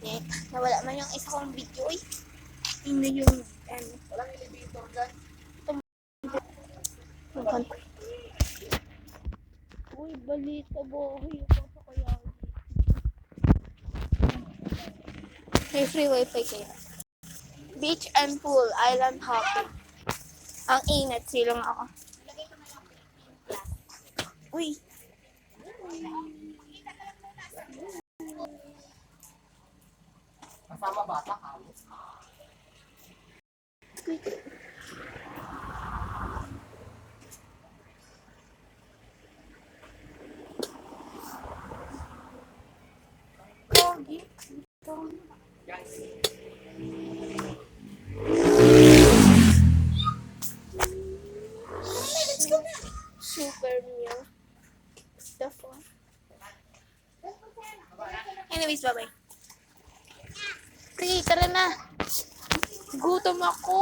Eh, nawala man yung isa kong video eh. Hindi yung, Walang elevator dyan. uy, balita boy. Ito kaya. May free wifi kayo. Beach and pool, island hopping. Ang ingat, silong ako. Uy. Kasama bata, kamo. Pogi. Let's go na. Super meal. The phone. Anyways, bye-bye. Sige, tara na. Gutom ako.